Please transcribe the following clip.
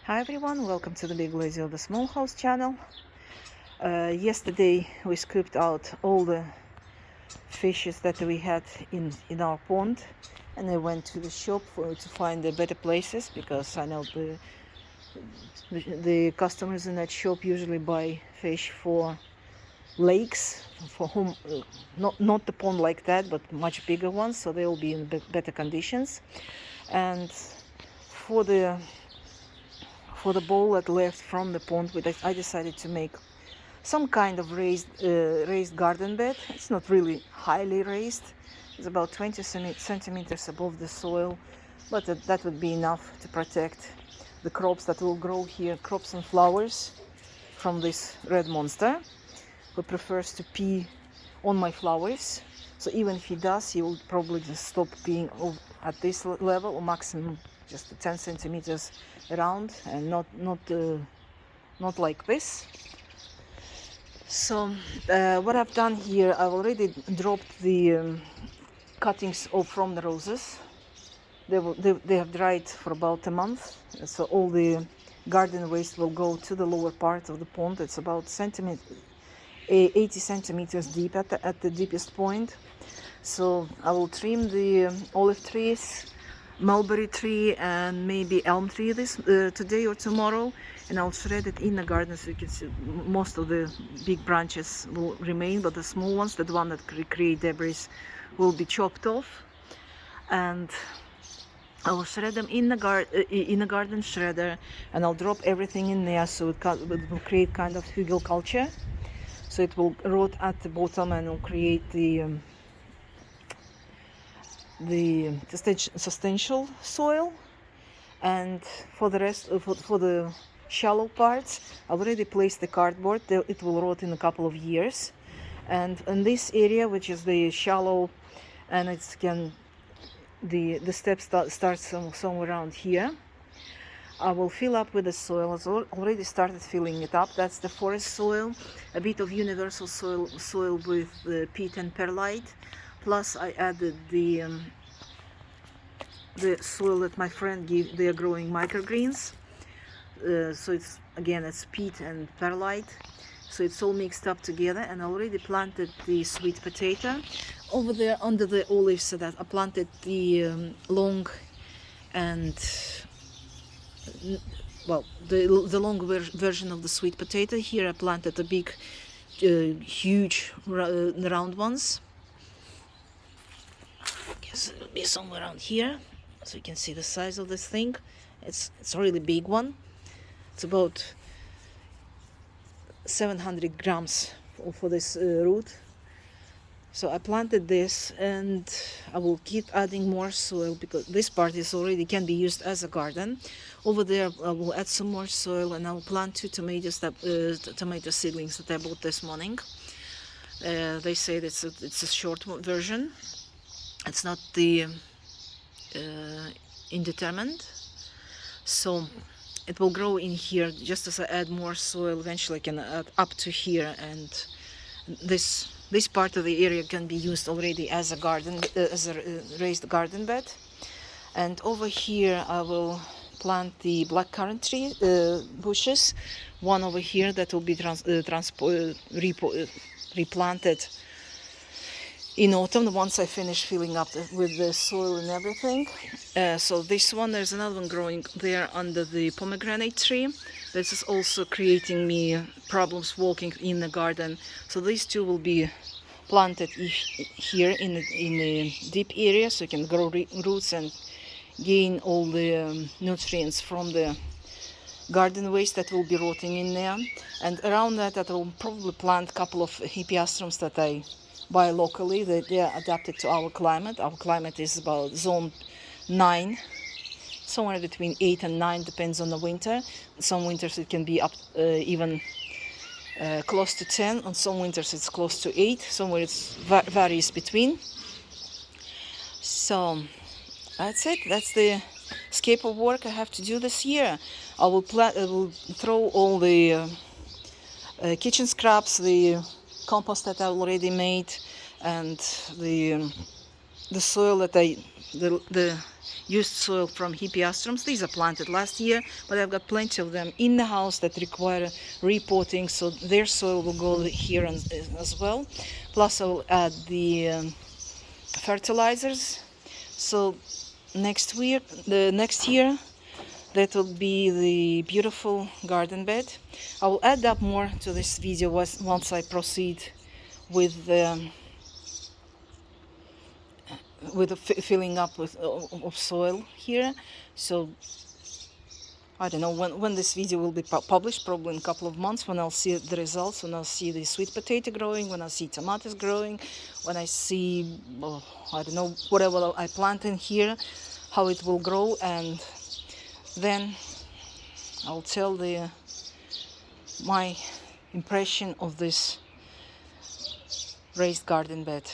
Hi everyone, welcome to the Big Lazy of the Small House channel. Yesterday we scooped out all the fishes that we had in our pond, and I went to the shop to find the better places, because I know the customers in that shop usually buy fish for lakes, for whom not the pond like that, but much bigger ones, so they will be in better conditions. And for the bowl that left from the pond, I decided to make some kind of raised garden bed. It's not really highly raised. It's about 20 centimeters above the soil, but that would be enough to protect the crops that will grow here, crops and flowers, from this red monster who prefers to pee on my flowers. So even if he does, he will probably just stop peeing at this level, or maximum just 10 centimeters around, and not like this. So what I've done here, I've already dropped the cuttings from the roses. They have dried for about a month, so all the garden waste will go to the lower part of the pond. It's about 80 centimeters deep at the deepest point. So I will trim the olive trees, mulberry tree, and maybe elm tree today or tomorrow, and I'll shred it in the garden, so you can see most of the big branches will remain, but the small ones, the one that create debris, will be chopped off, and I will shred them in the garden shredder, and I'll drop everything in there, so it will create kind of hugelkultur. So it will rot at the bottom and will create the substantial soil. And for the rest, for the shallow parts, I've already placed the cardboard. It will rot in a couple of years. And in this area, which is the shallow, and the steps start somewhere around here, I will fill up with the soil. I've already started filling it up. That's the forest soil, a bit of universal soil with peat and perlite. Plus I added the soil that my friend gave. They are growing microgreens. So it's peat and perlite. So it's all mixed up together, and I already planted the sweet potato over there under the olives. So that I planted the long and the long version of the sweet potato. Here I planted the big, huge round ones. I guess it'll be somewhere around here, so you can see the size of this thing. It's a really big one. It's about 700 grams for this root. So I planted this, and I will keep adding more soil, because this part can be used as a garden. Over there I will add some more soil, and I will plant 2 tomato seedlings that I bought this morning. They say that it's a short version. It's not the indeterminate. So it will grow in here. Just as I add more soil, eventually I can add up to here, and this part of the area can be used already as a garden, as a raised garden bed. And over here I will plant the blackcurrant tree bushes. One over here that will be replanted in autumn, once I finish filling up with the soil and everything. So this one, there's another one growing there under the pomegranate tree. This is also creating me problems walking in the garden. So these 2 will be planted here in the deep area, so you can grow roots and gain all the nutrients from the garden waste that will be rotting in there. And around that I will probably plant a couple of hippeastrums that I buy locally. They are adapted to our climate. Our climate is about zone 9, somewhere between 8 and 9, depends on the winter. Some winters it can be up even close to 10. On some winters it's close to 8. Somewhere it varies between. So that's it. That's the scope of work I have to do this year. I will throw all the kitchen scraps, the compost that I already made, and the the soil that the used soil from hippeastrums. These are planted last year, but I've got plenty of them in the house that require repotting, so their soil will go here as well. Plus I'll add the fertilizers. So next year, that will be the beautiful garden bed. I will add up more to this video once I proceed with the filling up of soil here. So I don't know when this video will be published, probably in a couple of months, when I'll see the results, when I'll see the sweet potato growing, when I see tomatoes growing, when I see, I don't know, whatever I plant in here, how it will grow, and then I'll tell my impression of this raised garden bed.